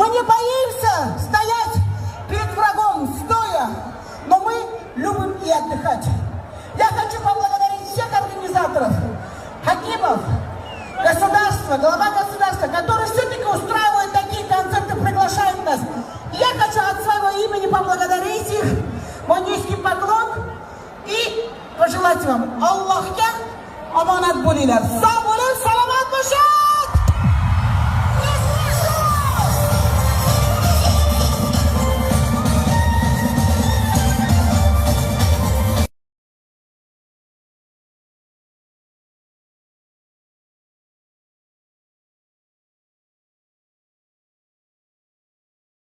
не боимся стоять перед врагом стоя, но мы любим и отдыхать. Я хочу поблагодарить всех организаторов, хакимов, государства, глава государства, которые все-таки устраивают такие концерты, приглашают нас. И я хочу от своего имени поблагодарить их, мой низкий поклон и пожелать вам Аллахке аманат булилар.